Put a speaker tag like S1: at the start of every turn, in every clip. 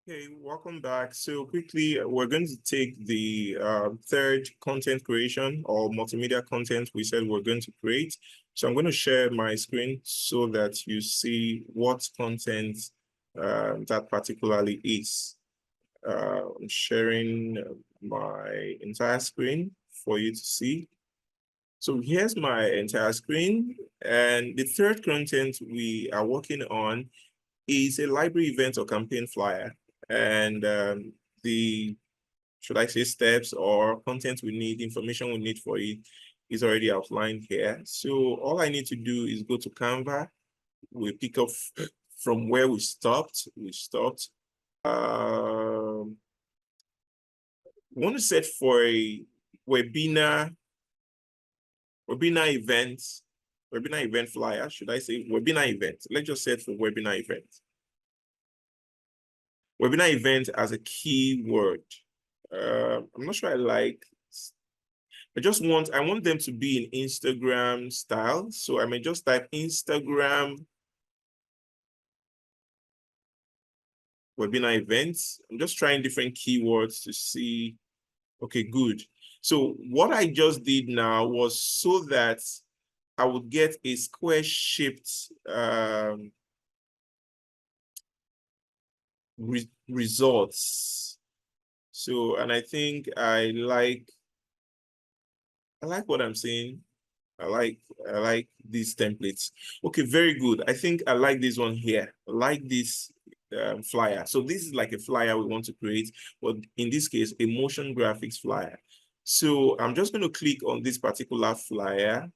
S1: Okay, welcome back. So quickly, we're going to take the third content creation or multimedia content we said we're going to create. So I'm going to share my screen so that you see what content that particularly is. I'm sharing my entire screen for you to see. So here's my entire screen. And the third content we are working on is a library event or campaign flyer. And the, should I say, steps or content we need, information we need for it is already outlined here. So all I need to do is go to Canva. We pick up from where we stopped. We want to set for a webinar event, webinar event flyer, should I say webinar event? Let's just set for webinar event. Webinar event as a keyword. I'm not sure I like. I want them to be in Instagram style. So I may just type Instagram webinar events. I'm just trying different keywords to see. Okay, good. So what I just did now was so that I would get a square shaped results. So, and I think I like what I'm saying. I like these templates. Okay, very good. I think I like this one here. I like this flyer. So this is like a flyer we want to create, but in this case, a motion graphics flyer. So I'm just going to click on this particular flyer,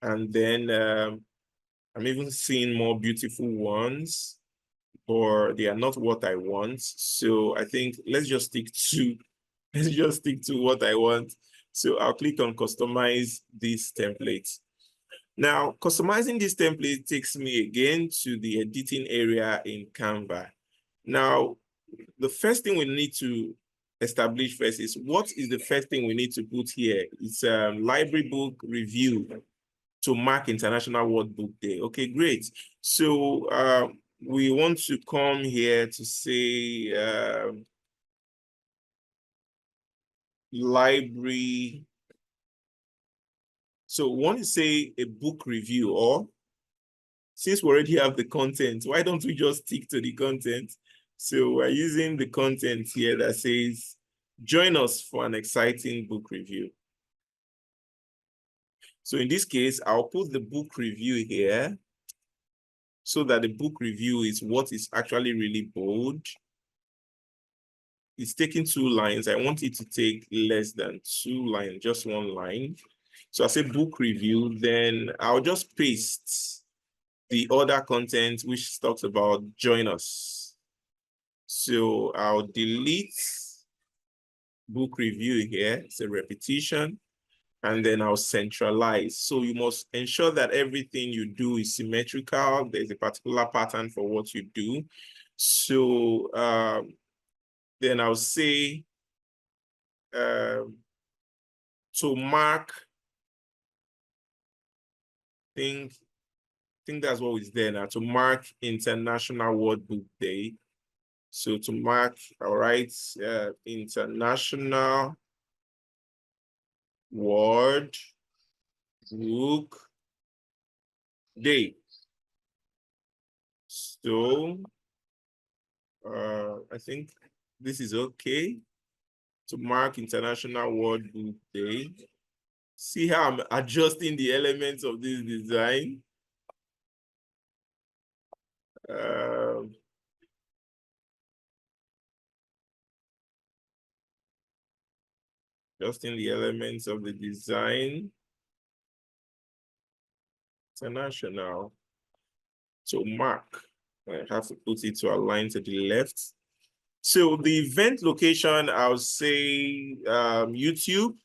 S1: and then I'm even seeing more beautiful ones, or they are not what I want. So I think let's just stick to what I want. So I'll click on customize this template. Now, customizing this template takes me again to the editing area in Canva. Now, the first thing we need to establish first is what is the first thing we need to put here? It's a library book review to mark International World Book Day. Okay, great. So we want to come here to say library. So we want to say a book review, or since we already have the content, why don't we just stick to the content? So we're using the content here that says, join us for an exciting book review. So in this case, I'll put the book review here so that the book review is what is actually really bold. It's taking 2 lines. I want it to take less than 2 lines, just 1 line. So I say book review, then I'll just paste the other content which talks about join us. So I'll delete book review here. It's a repetition. And then I'll centralize. So you must ensure that everything you do is symmetrical. There's a particular pattern for what you do. So then I'll say to mark, I think that's what is there now, to mark International World Book Day. So to mark, all right, International World Book Day. So I think this is okay to mark International World Book Day. See how I'm adjusting the elements of this design. Adjusting the elements of the design. International. So mark. I have to put it to align to the left. So the event location, I'll say YouTube,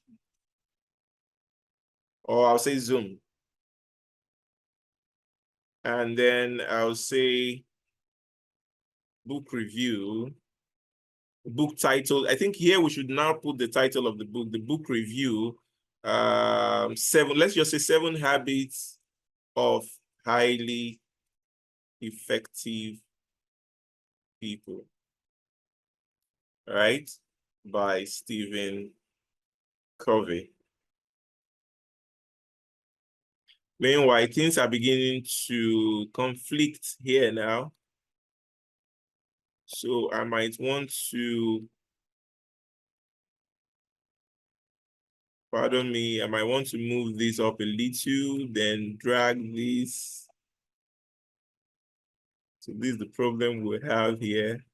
S1: or I'll say Zoom. And then I'll say book review, book title. I think here we should now put the title of the book review, 7, let's just say 7 habits of highly effective people. right? By Stephen Covey. Meanwhile, things are beginning to conflict here now. So I might want to, pardon me, I might want to move this up a little, then drag this. So this is the problem we have here.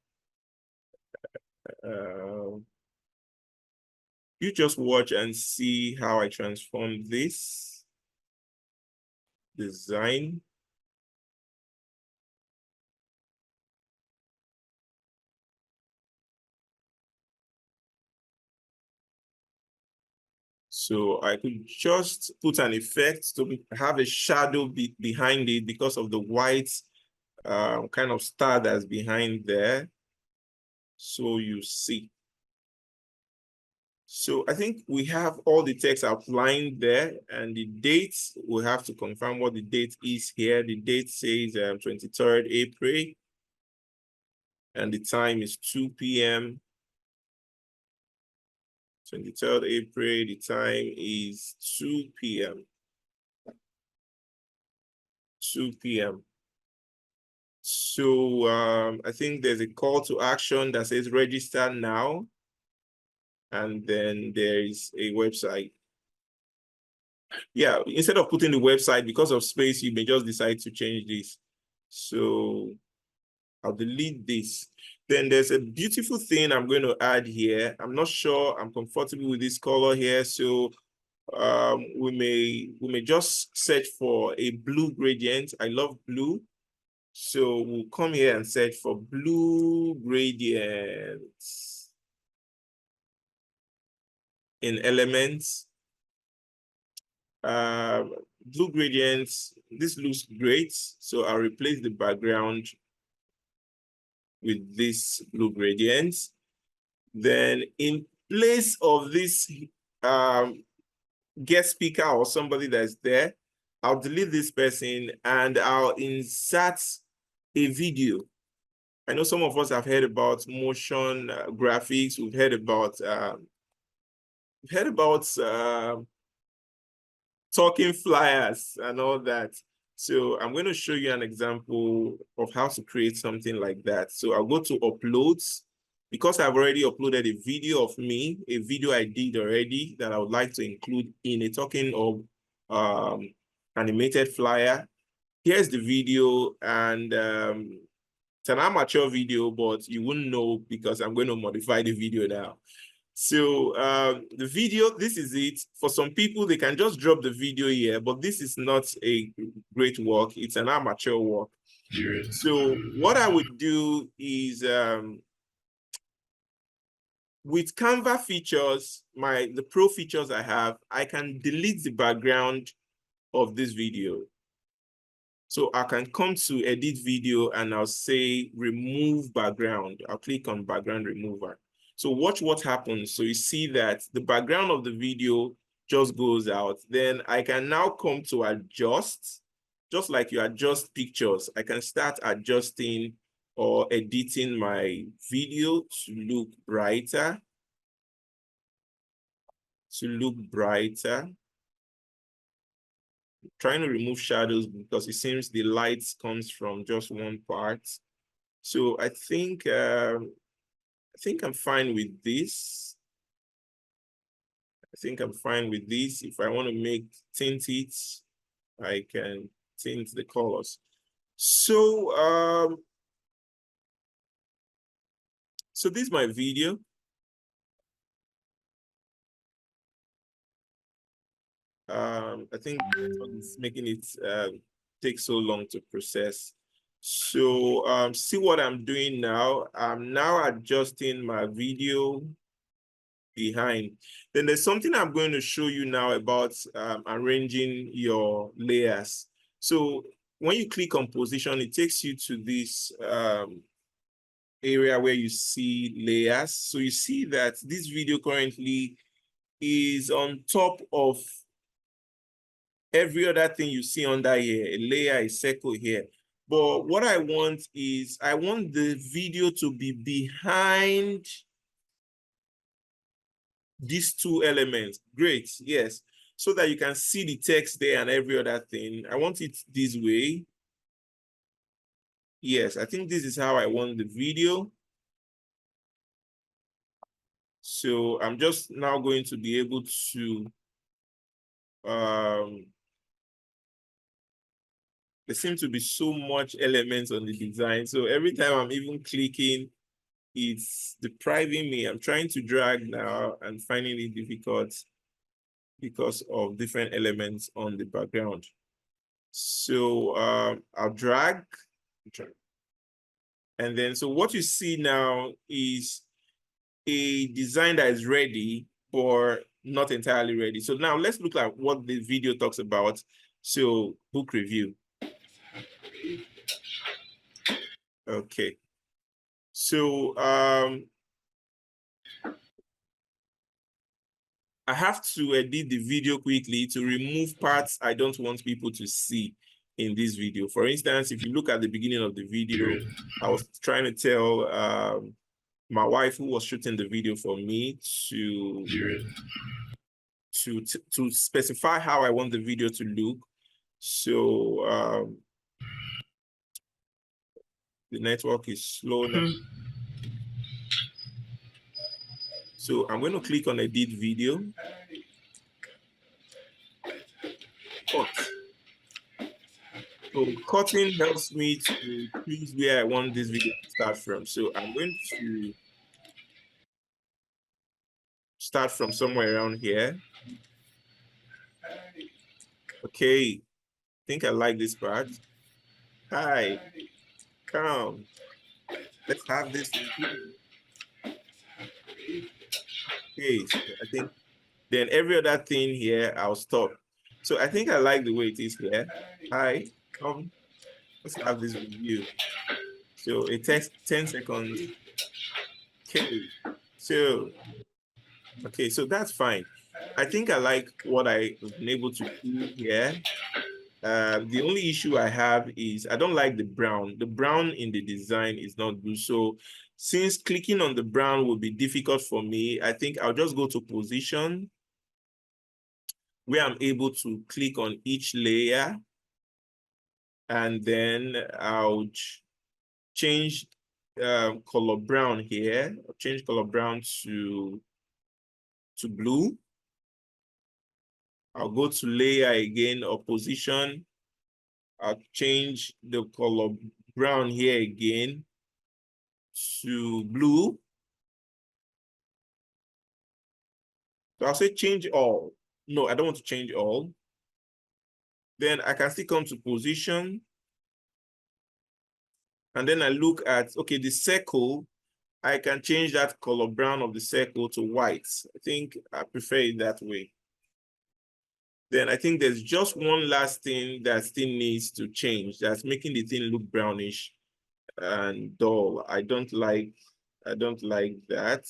S1: You just watch and see how I transform this design. So I could just put an effect to have a shadow behind it because of the white kind of star that's behind there. So you see. So I think we have all the text outlined there, and the dates, we have to confirm what the date is here. The date says 23rd April, and the time is 2 p.m. 23rd April, the time is 2 p.m. 2 p.m. So I think there's a call to action that says register now. And then there is a website. Yeah, instead of putting the website, because of space, you may just decide to change this. So I'll delete this. Then there's a beautiful thing I'm going to add here. I'm not sure I'm comfortable with this color here. So we may just search for a blue gradient. I love blue. So we'll come here and search for blue gradients in elements. Blue gradients, this looks great. So I'll replace the background with this blue gradient. Then in place of this guest speaker or somebody that's there, I'll delete this person and I'll insert a video. I know some of us have heard about motion graphics. We've heard about talking flyers and all that. So I'm going to show you an example of how to create something like that. So I'll go to uploads. Because I've already uploaded a video of me, a video I did already that I would like to include in a talking of animated flyer. Here's the video, and it's an amateur video, but you wouldn't know because I'm going to modify the video now. So the video, this is it. For some people, they can just drop the video here, but this is not a great work. It's an amateur work. So what I would do is with Canva features, the pro features I have, I can delete the background of this video. So I can come to edit video and I'll say remove background. I'll click on background remover. So watch what happens. So you see that the background of the video just goes out. Then I can now come to adjust, just like you adjust pictures. I can start adjusting or editing my video to look brighter. Trying to remove shadows because it seems the light comes from just one part. So I think I'm fine with this. If I want to tint it, I can tint the colors. So so this is my video. I think it's making it take so long to process. So see what I'm doing now. I'm now adjusting my video behind. Then there's something I'm going to show you now about arranging your layers. So when you click on position, it takes you to this area where you see layers. So you see that this video currently is on top of every other thing you see under here, a layer, a circle here. But what I want is, I want the video to be behind these two elements. Great, yes. So that you can see the text there and every other thing. I want it this way. Yes, I think this is how I want the video. So I'm just now going to be able to, there seems to be so much elements on the design. So every time I'm even clicking, it's depriving me. I'm trying to drag now and finding it difficult because of different elements on the background. So I'll drag. And then, so what you see now is a design that is ready, but not entirely ready. So now let's look at what the video talks about. So book review. Okay. So I have to edit the video quickly to remove parts I don't want people to see in this video. For instance, if you look at the beginning of the video, I was trying to tell my wife, who was shooting the video for me, to specify how I want the video to look. So the network is slow now. So I'm going to click on edit video. Cut. So cutting helps me to choose where I want this video to start from. So I'm going to start from somewhere around here. Okay, I think I like this part. Hi, come. Let's have this. Okay, so I think then every other thing here, I'll stop. So I think I like the way it is here. Hi, come. Let's have this review. So it takes 10 seconds. Okay, so, okay, so that's fine. I think I like what I've been able to do here. The only issue I have is I don't like the brown. The brown in the design is not good. So since clicking on the brown will be difficult for me, I think I'll just go to position, where I'm able to click on each layer, and then I'll change color brown here. I'll change color brown to blue. I'll go to layer again or position. I'll change the color brown here again to blue. So I'll say change all. No, I don't want to change all. Then I can still come to position. And then I look at, okay, the circle, I can change that color brown of the circle to white. I think I prefer it that way. Then I think there's just one last thing that still needs to change. That's making the thing look brownish and dull. I don't like that.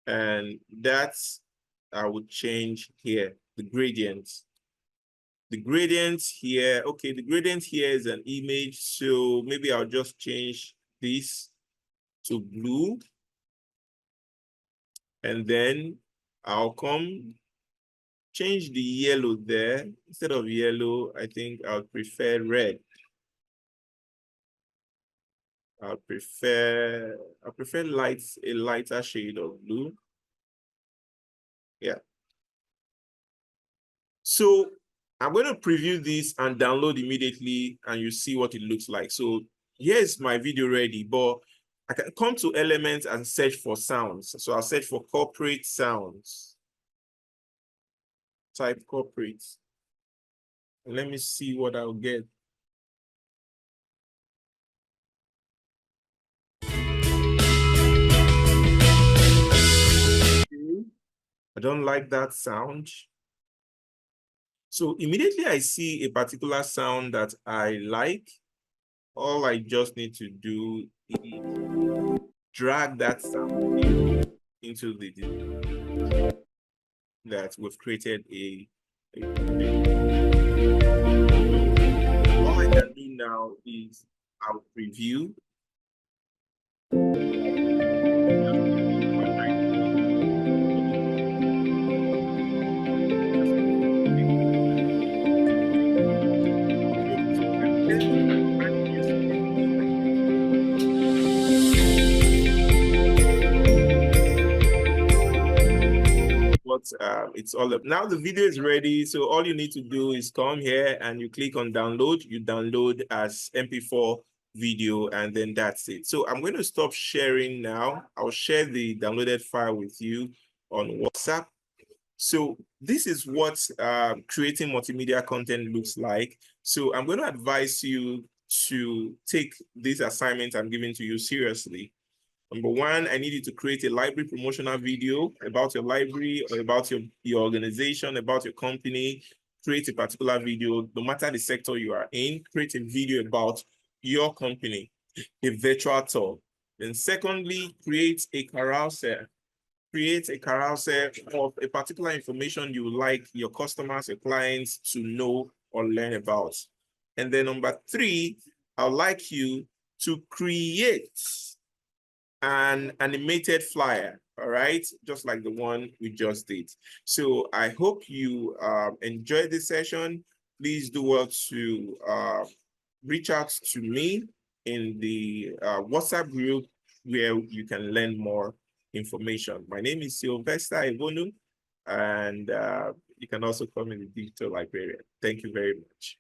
S1: And that's, I would change here, the gradients. The gradients here, okay, the gradient here is an image. So maybe I'll just change this to blue. And then I'll come change the yellow there. Instead of yellow, I think I'll prefer red. I'll prefer a lighter shade of blue. Yeah. So I'm going to preview this and download immediately, and you see what it looks like. So here's my video ready, but I can come to elements and search for sounds. So I'll search for corporate sounds. Type corporate. And let me see what I'll get. I don't like that sound. So immediately I see a particular sound that I like. All I just need to do is drag that sound into the that we've created all I can do now is I'll preview. what it's all up. Now the video is ready. So all you need to do is come here and you click on download. You download as MP4 video, and then that's it. So I'm going to stop sharing now. I'll share the downloaded file with you on WhatsApp. So this is what creating multimedia content looks like. So I'm going to advise you to take this assignment I'm giving to you seriously. Number one, I need you to create a library promotional video about your library or about your organization, about your company. Create a particular video, no matter the sector you are in, create a video about your company, a virtual tour. Then secondly, create a carousel. Create a carousel of a particular information you would like your customers, your clients to know or learn about. And then number three, I'd like you to create an animated flyer, all right, just like the one we just did. So I hope you enjoyed this session. Please do well to reach out to me in the WhatsApp group where you can learn more information. My name is Sylvester Evonu, and you can also call me the digital librarian. Thank you very much.